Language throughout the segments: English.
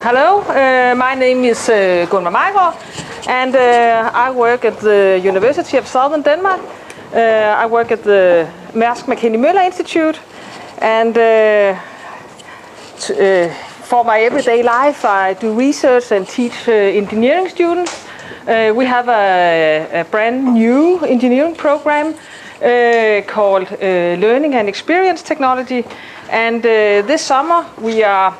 Hello, my name is Gunver Majgaard, and I work at the University of Southern Denmark. I work at the Mærsk-Mc-Kinney-Møller Institute, and for my everyday life I do research and teach engineering students. We have a brand new engineering program called Learning and Experience Technology, and this summer we are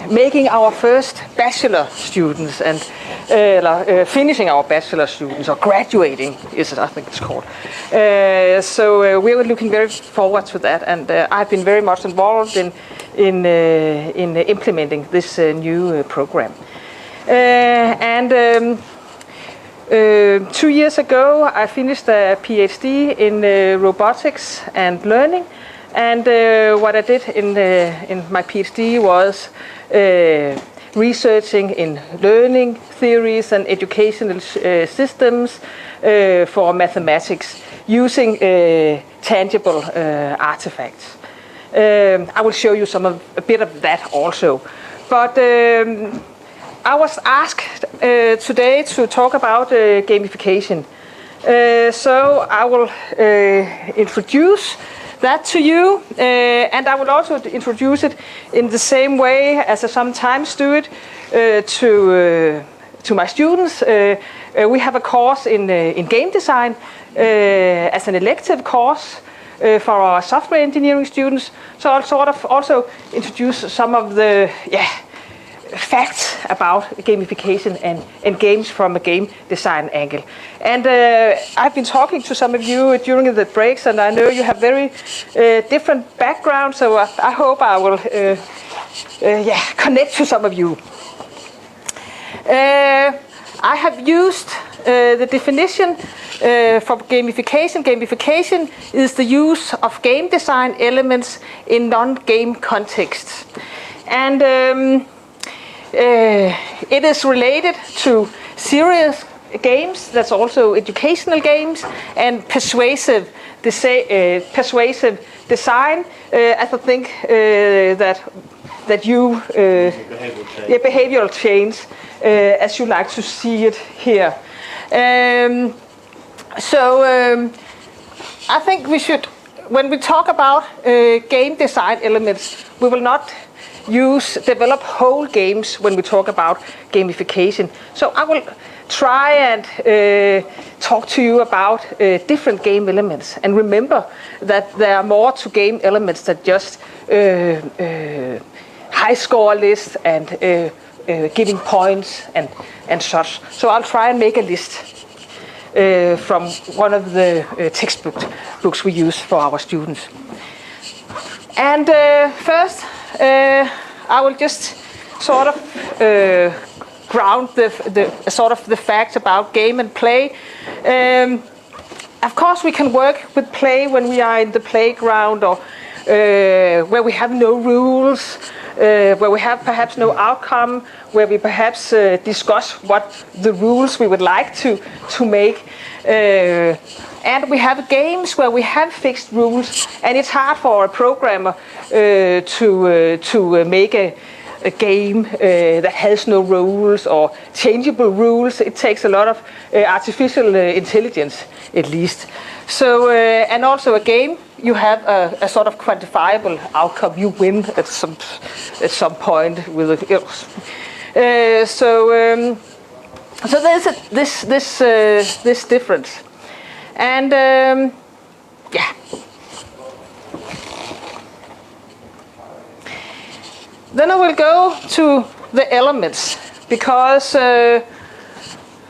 making our first bachelor students and finishing our bachelor students, or graduating is it, I think it's called. So we were looking very forward to that, and I've been very much involved in implementing this new program. 2 years ago I finished a PhD in robotics and learning. And what I did in my PhD was researching in learning theories and educational systems for mathematics using tangible artifacts. I will show you a bit of that also. But I was asked today to talk about gamification. So I will introduce that to you, and I will also introduce it in the same way as I sometimes do it to my students. We have a course in game design as an elective course for our software engineering students. So I'll sort of also introduce some of the facts about gamification and games from a game design angle. And I've been talking to some of you during the breaks, and I know you have very different backgrounds, so I hope I will connect to some of you. I have used the definition for gamification. Gamification is the use of game design elements in non-game contexts. And it is related to serious games, that's also educational games, and persuasive design, as I think that you behavioral change, as you like to see it here. I think we should, when we talk about game design elements, we will not develop whole games when we talk about gamification. So I will try and talk to you about different game elements, and remember that there are more to game elements than just high score lists and giving points and such. So I'll try and make a list from one of the textbooks we use for our students. And first, I will just sort of ground the facts about game and play. Of course, we can work with play when we are in the playground, or where we have no rules, where we have perhaps no outcome, where we perhaps discuss what the rules we would like to make. And we have games where we have fixed rules, and it's hard for a programmer to make a game that has no rules or changeable rules. It takes a lot of artificial intelligence, at least. So, and also a game, you have a sort of quantifiable outcome. You win at some point with a so there's this difference. And then I will go to the elements, because there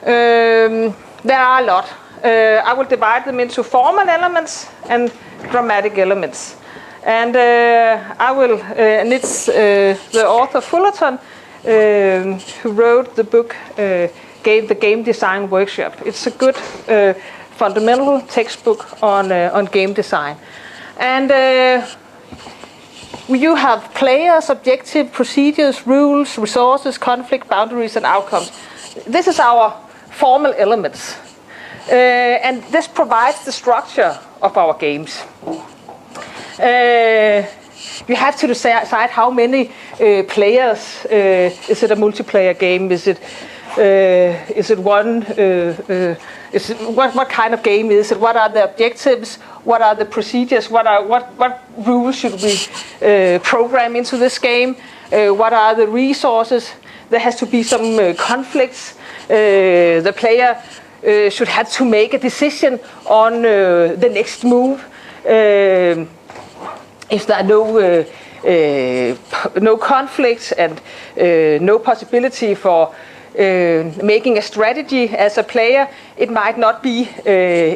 are a lot. I will divide them into formal elements and dramatic elements. And and it's the author Fullerton who wrote the book The Game Design Workshop. It's a good fundamental textbook on game design. And you have players, objective, procedures, rules, resources, conflict, boundaries, and outcomes. This is our formal elements. And this provides the structure of our games. You have to decide how many players. Is it a multiplayer game? Is it one? What kind of game is it? What are the objectives? What are the procedures? What rules should we program into this game? What are the resources? There has to be some conflicts. The player should have to make a decision on the next move. If there are no conflicts and no possibility for making a strategy as a player, it might not be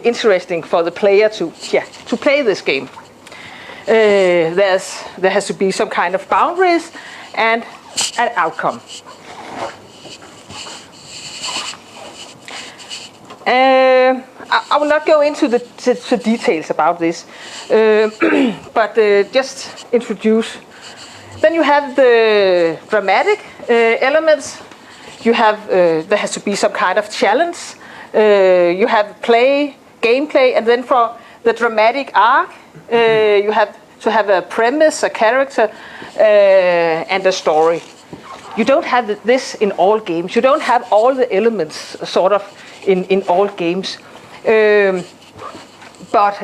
interesting for the player to play this game. There has to be some kind of boundaries and an outcome. I will not go into the details about this, but just introduce. Then you have the dramatic elements. You have there has to be some kind of challenge. You have gameplay, and then for the dramatic arc, you have to have a premise, a character, and a story. You don't have this in all games. You don't have all the elements sort of in all games. But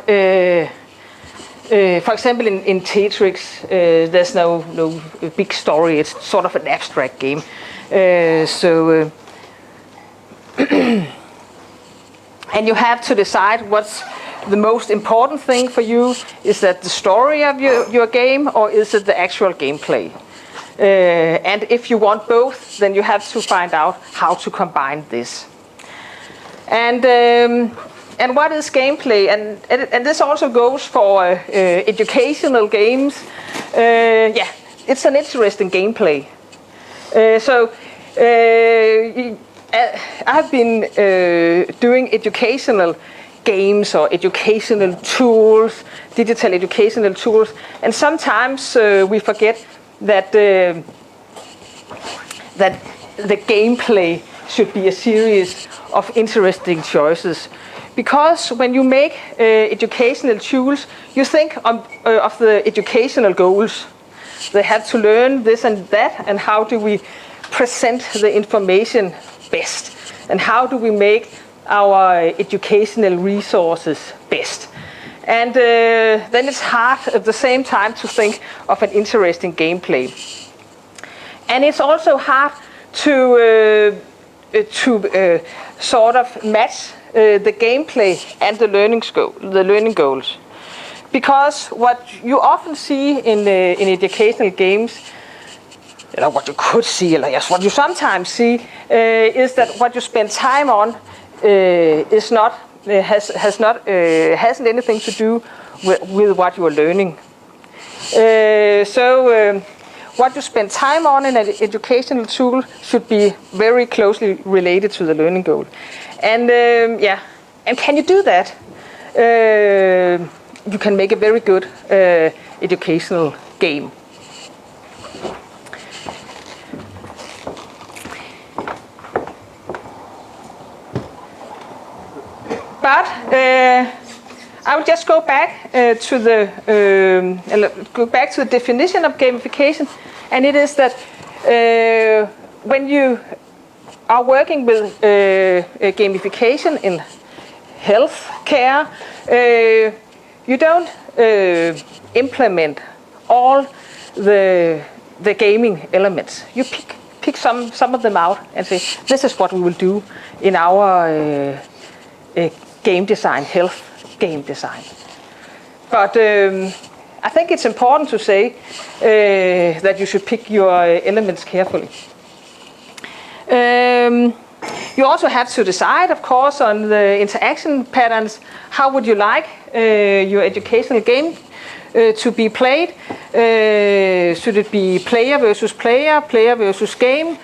for example, in Tetris, there's no big story. It's sort of an abstract game. And you have to decide what's the most important thing for you. Is that the story of your game, or is it the actual gameplay? And if you want both, then you have to find out how to combine this. And what is gameplay? And this also goes for educational games. It's an interesting gameplay. I've been doing educational games or educational tools, digital educational tools, and sometimes we forget that the gameplay should be a series of interesting choices. Because when you make educational tools, you think of the educational goals. They have to learn this and that, and how do we present the information best? And how do we make our educational resources best? And then it's hard at the same time to think of an interesting gameplay. And it's also hard to sort of match the gameplay and the learning goals. Because what you often see in educational games, what you could see, what you sometimes see, is that what you spend time on hasn't anything to do with what you are learning. What you spend time on in an educational tool should be very closely related to the learning goal. And and can you do that? You can make a very good educational game. But I will just go back to the definition of gamification, and it is that when you are working with gamification in healthcare, you don't implement all the gaming elements. You pick some of them out and say, this is what we will do in our game design, health game design. But I think it's important to say that you should pick your elements carefully. You also have to decide, of course, on the interaction patterns. How would you like your educational game to be played? Should it be player versus player, player versus game?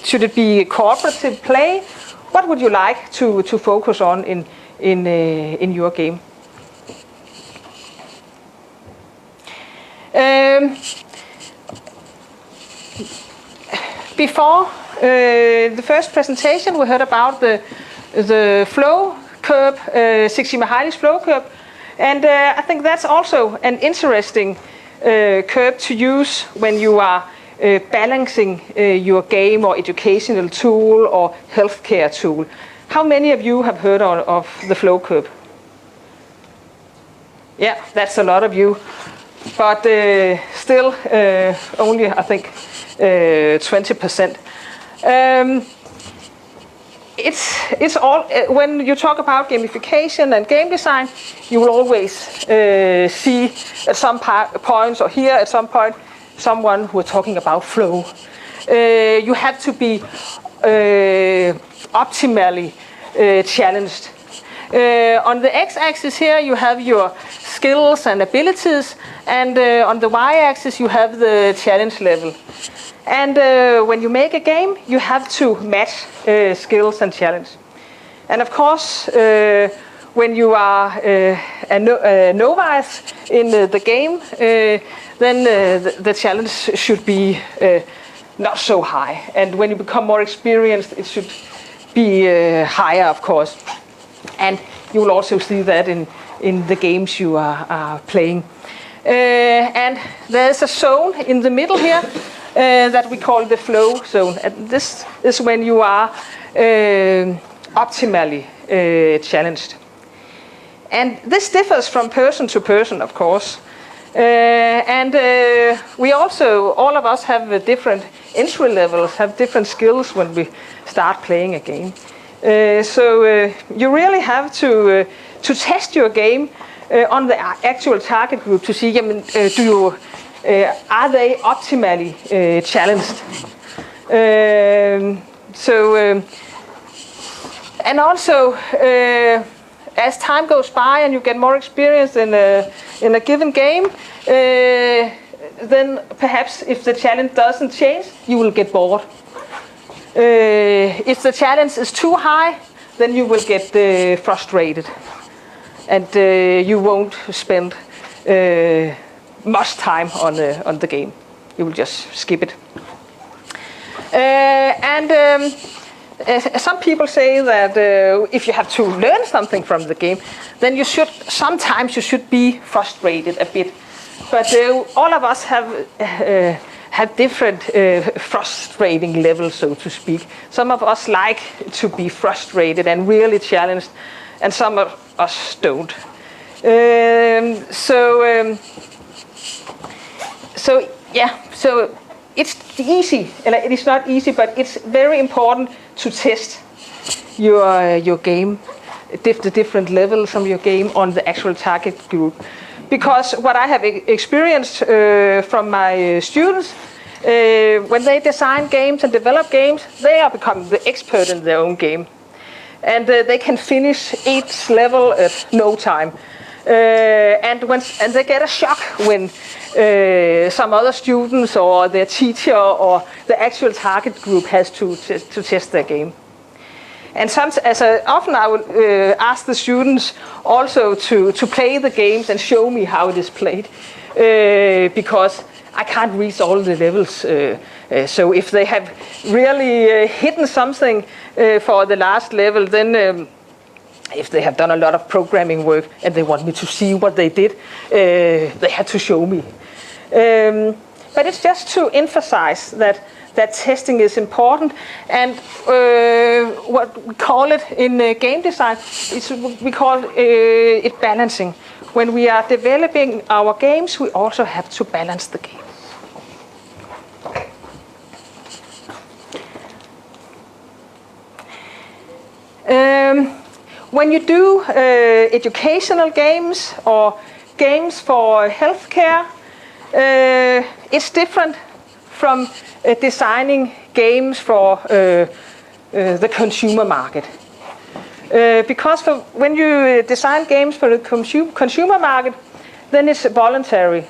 Should it be cooperative play? What would you like to focus on in your game? Before the first presentation, we heard about the flow curve, 6 Mihaly's flow curve, And I think that's also an interesting curve to use when you are balancing your game or educational tool or healthcare tool. How many of you have heard of the flow curve? Yeah, that's a lot of you. But still only, I think, 20%. It's all, when you talk about gamification and game design, you will always see at some points or hear at some point someone who are talking about flow. You have to be optimally challenged. On the x-axis here you have your skills and abilities, and on the y-axis you have the challenge level. And when you make a game, you have to match skills and challenge. And of course, when you are a novice in the game, then the challenge should be not so high. And when you become more experienced, it should be higher, of course. And you will also see that in the games you are playing. And there's a zone in the middle here that we call the flow zone. And this is when you are optimally challenged. And this differs from person to person, of course. And we also, all of us have different entry levels, have different skills when we start playing a game. So you really have to test your game on the actual target group to see, are they optimally challenged? And also, as time goes by and you get more experience in a given game, then perhaps if the challenge doesn't change, you will get bored. If the challenge is too high, then you will get frustrated, and you won't spend much time on the game. You will just skip it. Some people say that if you have to learn something from the game, then sometimes you should be frustrated a bit. But all of us have different frustrating levels, so to speak. Some of us like to be frustrated and really challenged, and some of us don't. So it's easy, and it is not easy, but it's very important to test your game, the different levels of your game on the actual target group. Because what I have experienced from my students, when they design games and develop games, they are becoming the expert in their own game. And they can finish each level at no time. And they get a shock when some other students or their teacher or the actual target group has to test their game. And often I would ask the students also to play the games and show me how it is played, because I can't reach all the levels. So if they have really hidden something for the last level, then if they have done a lot of programming work and they want me to see what they did, they had to show me. But it's just to emphasize that testing is important, and what we call it in game design is we call it balancing. When we are developing our games, we also have to balance the game. When you do educational games or games for healthcare, it's different from designing games for the consumer market. Because when you design games for the consumer market, then it's voluntary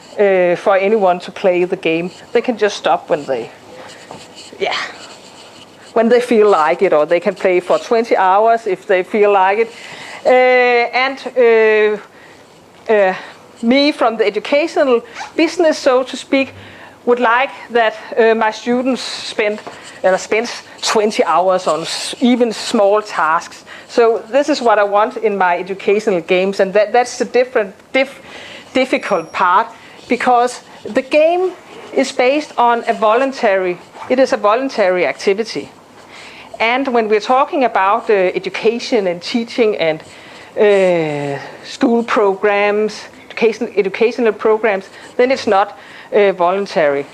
for anyone to play the game. They can just stop when they feel like it, or they can play for 20 hours if they feel like it. Me from the educational business, so to speak, would like that my students spend 20 hours on even small tasks, So this is what I want in my educational games, and that's the difficult part, because the game is based on it is a voluntary activity. And when we're talking about education and teaching and school programs, educational programs, then it's not voluntary.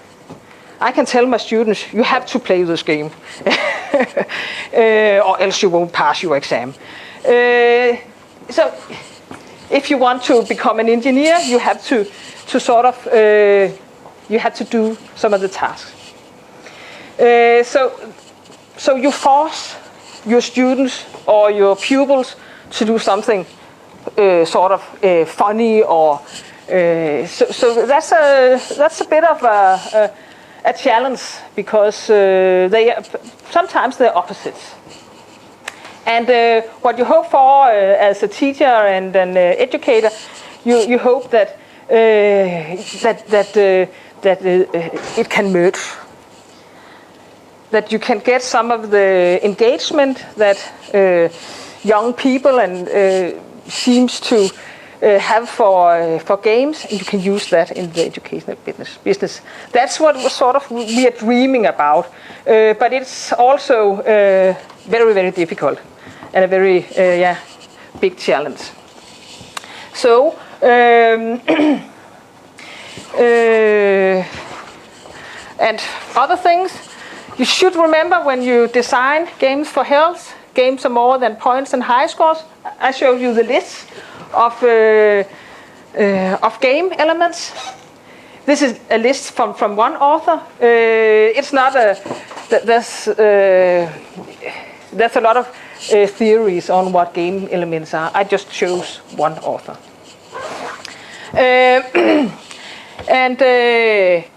I can tell my students, you have to play this game, or else you won't pass your exam. So if you want to become an engineer, you have to sort of, you have to do some of the tasks. So you force your students or your pupils to do something sort of funny, or so that's a bit of a challenge, because sometimes they're opposites. And what you hope for as a teacher and an educator, you hope that it can merge. That you can get some of the engagement that young people and seems to have for games, and you can use that in the educational business. That's what sort of we are dreaming about, but it's also very, very difficult and a very big challenge. So and other things you should remember when you design games for health. Games are more than points and high scores. I showed you the list of game elements. This is a list from one author. It's not there's a lot of theories on what game elements are. I just chose one author. And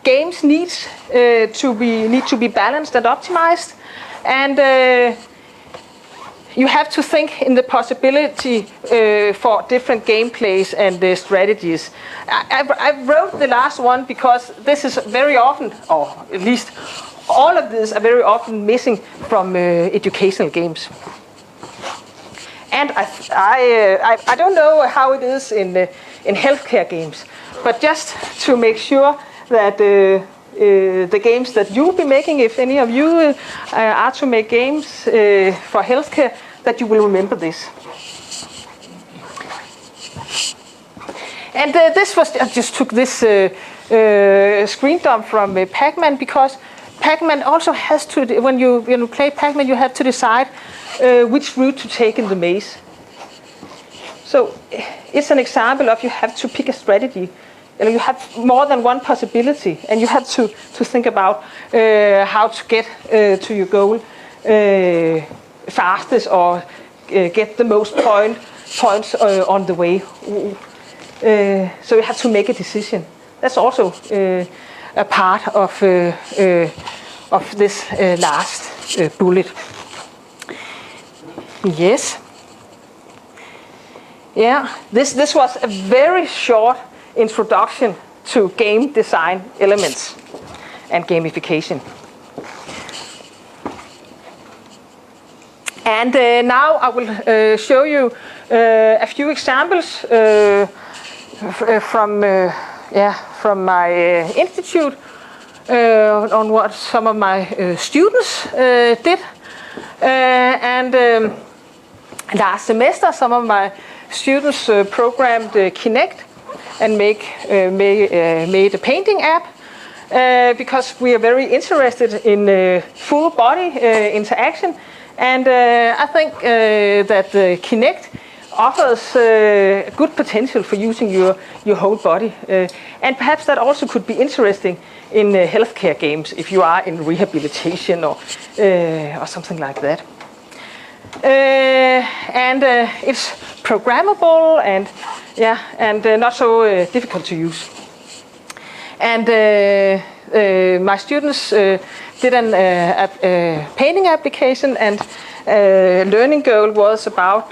games need to be balanced and optimized, and you have to think in the possibility for different gameplays and strategies. I wrote the last one because this is very often, or at least all of these are very often missing from educational games. And I don't know how it is in healthcare games, but just to make sure that the games that you'll be making, if any of you are to make games for healthcare, that you will remember this. And this was, I just took this screen dump from Pac-Man, because Pac-Man also has to, when you play Pac-Man, you have to decide which route to take in the maze. So it's an example of you have to pick a strategy. You have more than one possibility, and you have to think about how to get to your goal fastest, or get the most points on the way. So you have to make a decision. That's also a part of this last bullet. Yes. Yeah. This was a very short introduction to game design elements and gamification. And now I will show you a few examples from my institute on what some of my students did. And last semester, some of my students programmed Kinect and made a painting app, because we are very interested in full body interaction. And I think that Kinect offers good potential for using your whole body. And perhaps that also could be interesting in healthcare games, if you are in rehabilitation or something like that. And it's programmable and not so difficult to use. And my students did a painting application, and learning goal was about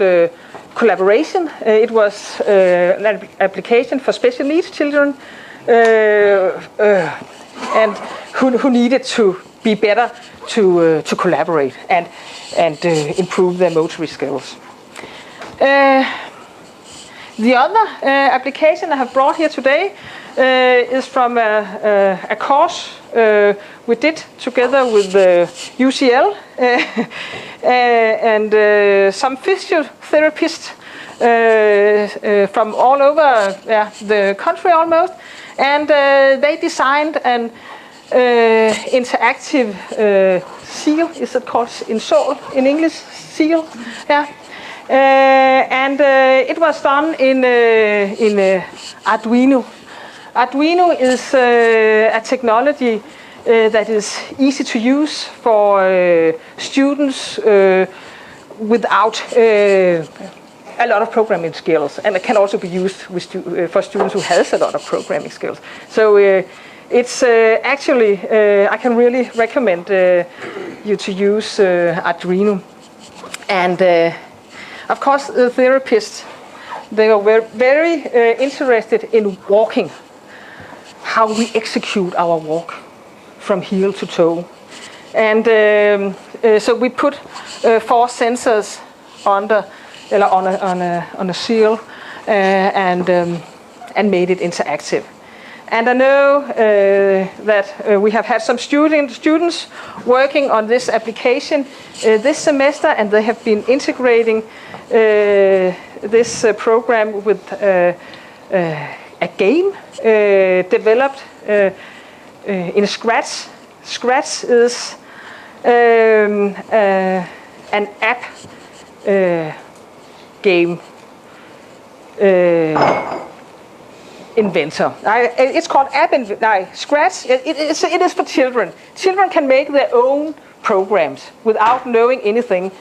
collaboration. It was an application for special needs children and who needed to be better to collaborate and improve their motor skills. The other application I have brought here today is from a course we did together with UCL and some physiotherapists from all over the country almost, and they designed an interactive seal. Is it called in English? Seal, yeah. And it was done in Arduino. Arduino is a technology that is easy to use for students without a lot of programming skills, and it can also be used with for students who has a lot of programming skills. So it's actually, I can really recommend you to use Arduino. And of course, the therapists, they are very interested in walking, how we execute our walk from heel to toe. And so we put 4 sensors on a seal and made it interactive. And I know that we have had some students working on this application this semester, and they have been integrating this program with a game developed in Scratch. Scratch is an app game inventor. It's called Scratch. It is for children. Children can make their own programs without knowing anything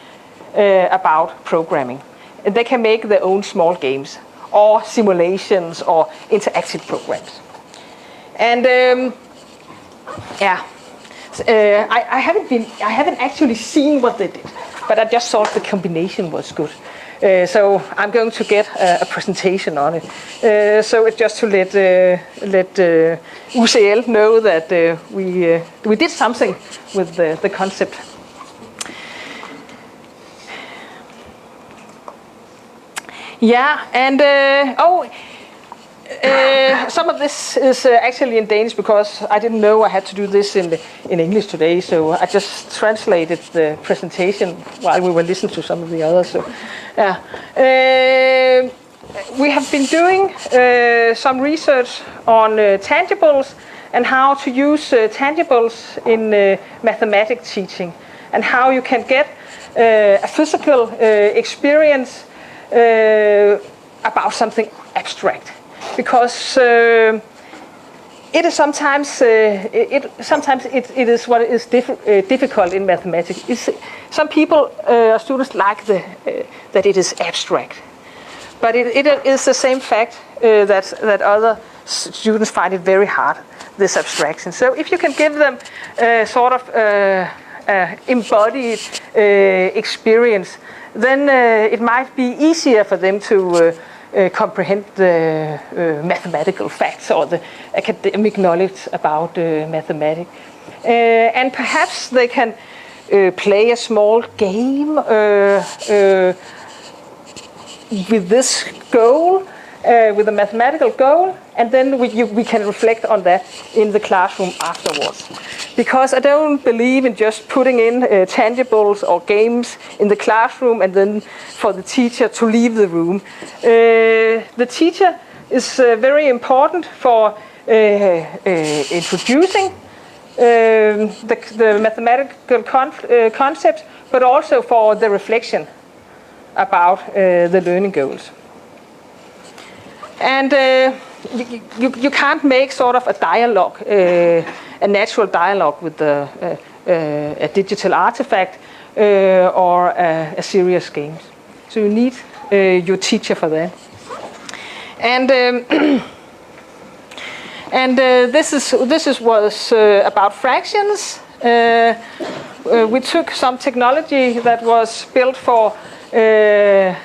about programming. And they can make their own small games or simulations or interactive programs. And I haven't actually seen what they did, but I just thought the combination was good. So I'm going to get a presentation on it. So it's just to let UCL know that we did something with the concept. Yeah, and some of this is actually in Danish because I didn't know I had to do this in English today, so I just translated the presentation while we were listening to some of the others. So, yeah. We have been doing some research on tangibles and how to use tangibles in mathematics teaching, and how you can get a physical experience about something abstract. Because it is sometimes it is what is difficult in mathematics. Some people, students, like that it is abstract, but it is the same fact that other students find it very hard, this abstraction. So if you can give them sort of embodied experience, then it might be easier for them to comprehend the mathematical facts or the academic knowledge about mathematics. And perhaps they can play a small game with this goal, with a mathematical goal, and then we can reflect on that in the classroom afterwards. Because I don't believe in just putting in tangibles or games in the classroom and then for the teacher to leave the room. The teacher is very important for introducing the mathematical concepts, but also for the reflection about the learning goals. And you can't make sort of a dialogue, a natural dialogue with a digital artifact or a serious game. So you need your teacher for that. And this was about fractions. We took some technology that was built for an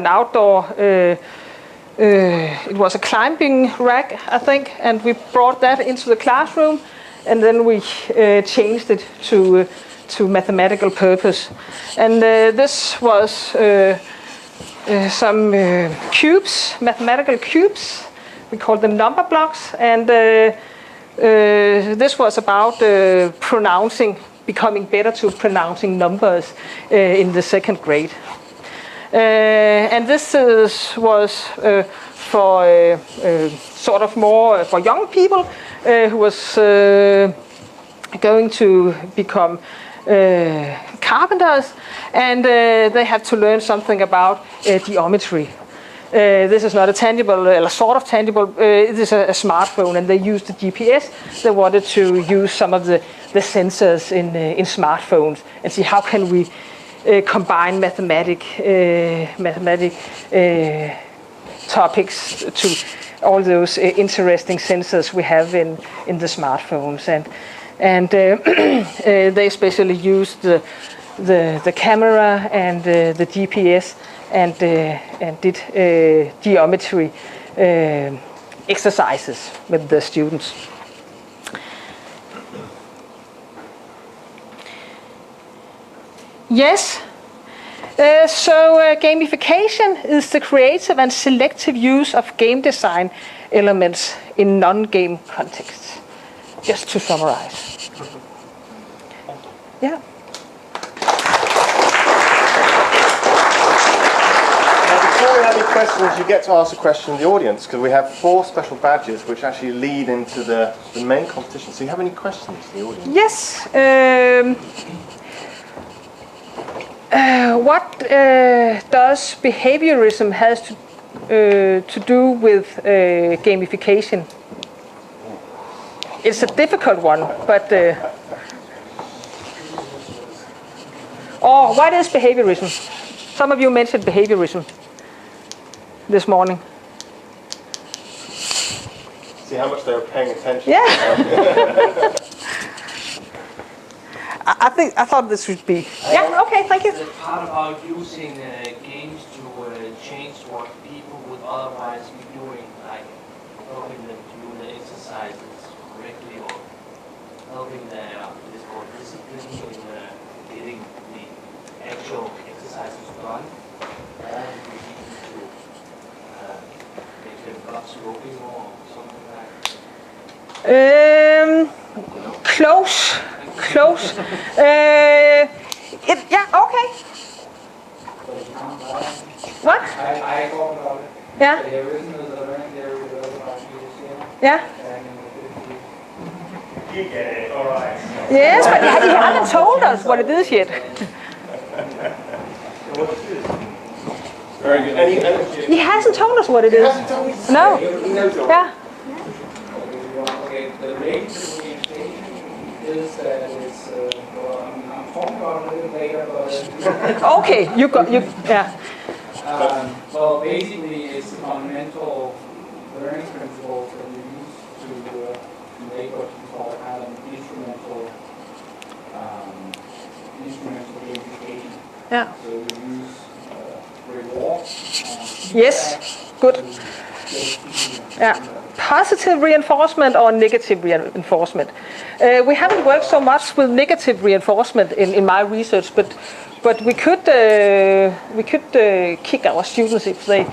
outdoor. It was a climbing rack, I think, and we brought that into the classroom, and then we changed it to mathematical purpose. And this was some cubes, mathematical cubes. We call them number blocks, and this was about becoming better to pronouncing numbers in the 2nd grade. And this was for sort of more for young people who was going to become carpenters, and they have to learn something about geometry. This is not a tangible, or sort of tangible, it is a smartphone, and they used the GPS. They wanted to use some of the sensors in smartphones and see how can we combine mathematic topics to all those interesting sensors we have in the smartphones. And they especially used the camera and the GPS and did geometry exercises with the students. Yes, so gamification is the creative and selective use of game design elements in non-game contexts. Just to summarize. Yeah. Before we have any questions, you get to ask a question of the audience, because we have 4 special badges which actually lead into the main competition. So you have any questions in the audience? Yes. What does behaviorism has to do with gamification? It's a difficult one, but what is behaviorism? Some of you mentioned behaviorism this morning. See how much they were paying attention. Yeah. I thought this would be. Yeah. Okay. Thank you. The part about using games to change what people would otherwise be doing, like helping them to do the exercises correctly, or helping their discipline in getting the actual exercises done, or to make them not smoking or something like that. Close. Yeah, okay. What? I thought about it. Yeah. The original learning theory developed by museum. Yeah. And in the 50s. You get it, all right. Yes, but he hasn't told us what it is yet. Very good. He hasn't told us what it is. No. Yeah. Okay, the range of orientation is that it's, I'm talking about it a little later, but... Okay, yeah. Well, basically, it's the fundamental learning principles that we use to make what we call kind of instrumental gamification. Yeah. So we use rewards. Yes. Good. Yeah. Positive reinforcement or negative reinforcement. We haven't worked so much with negative reinforcement in my research, but we could kick our students if they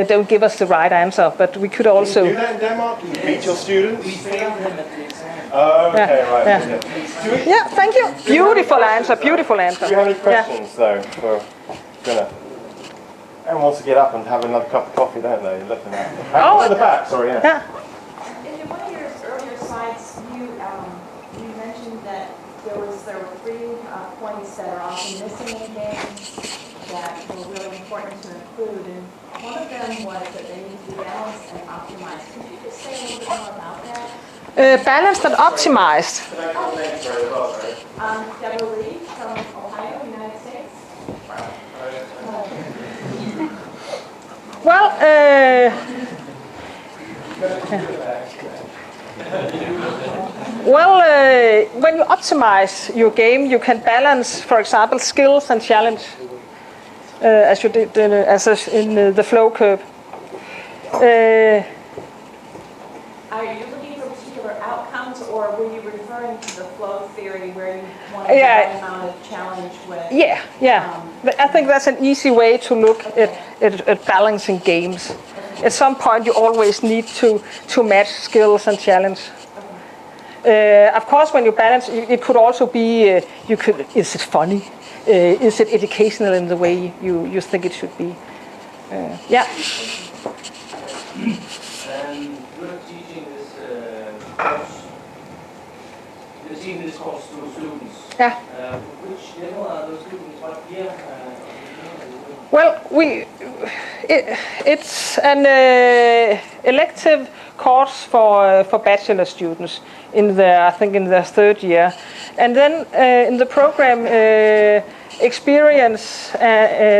don't give us the right answer. But we could also. Do you do that in Denmark? Do you beat your students? We failed them at the exam. Oh, okay, right. Yeah. Okay. Yeah. Thank you. Beautiful answer. Beautiful answer. Do you have any questions though for Gunnar? Everyone wants to get up and have another cup of coffee, don't they? Looking at at the back, sorry, yeah. Yeah. In one of your earlier slides, you mentioned that there were 3 points that are often missing in games that were really important to include, and one of them was that they need to be balanced and optimized. Could you just say a little bit more about that? Balanced and optimized. Deborah Lee from Ohio, United States. Well, when you optimize your game, you can balance, for example, skills and challenge, as you did in the flow curve. Are you looking for particular outcomes, or were you referring to the flow theory where you want to Yeah. have an amount of challenge with? Yeah. I think that's an easy way to look at balancing games. At some point, you always need to match skills and challenge. Of course, when you balance, it could also be, is it funny? Is it educational in the way you think it should be? Yeah. You're teaching this course. You're teaching this course to students. Yeah. Which level are those students? What year? Well, it's an elective course for bachelor students in I think in their third year, and then in the program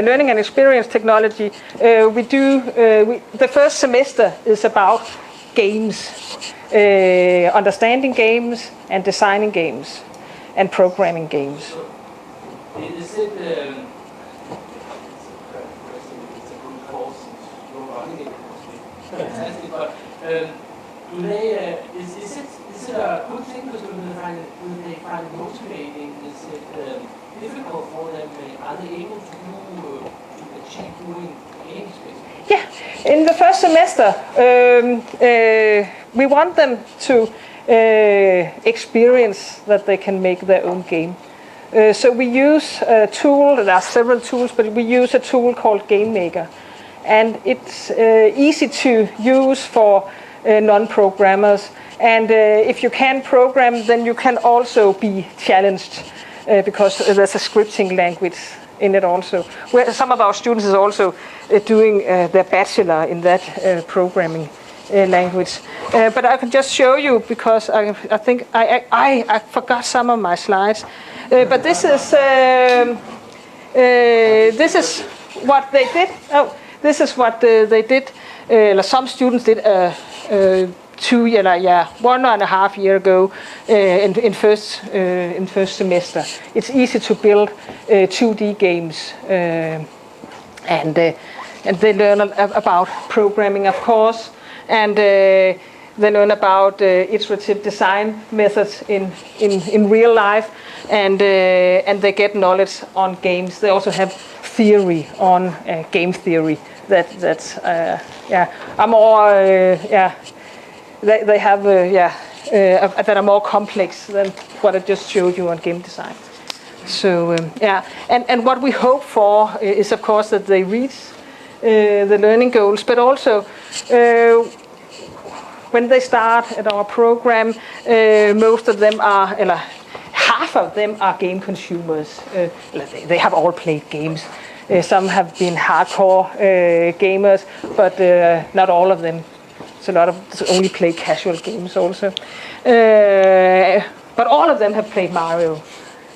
learning and experience technology, the first semester is about games, understanding games and designing games and programming games. So, is it? It's a good course. You're running it. Fantastic, but do they? Is it a good thing because do they find it motivating? Is it difficult for them? Are they able to achieve doing games basically? Yeah, in the first semester, we want them to experience that they can make their own game. So we use a tool, there are several tools, but we use a tool called Game Maker. And it's easy to use for non-programmers. And if you can program, then you can also be challenged because there's a scripting language in it also. Where some of our students is also doing their bachelor in that programming language. But I can just show you because I think I forgot some of my slides. But this is what they did. Oh, this is what they did. Some students did 1.5 years ago in first semester. It's easy to build 2D games, and they learn about programming, of course, and they learn about iterative design methods in real life, and they get knowledge on games. They also have theory on game theory. That's are more They have that are more complex than what I just showed you on game design. So and what we hope for is of course that they reach the learning goals, but also when they start at our program, most of them are, half of them are game consumers. They have all played games. Some have been hardcore gamers, but not all of them. A lot of only play casual games also. But all of them have played Mario.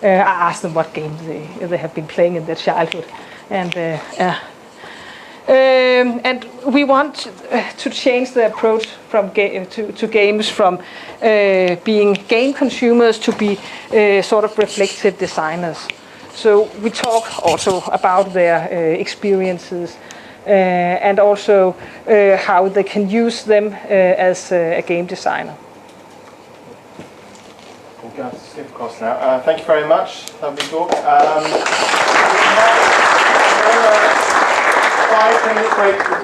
I asked them what games they have been playing in their childhood. And we want to change the approach from to games from being game consumers to be sort of reflective designers. So we talk also about their experiences and also how they can use them as a game designer. We're going to skip across now. Thank you very much. Lovely talk. 5 minutes break.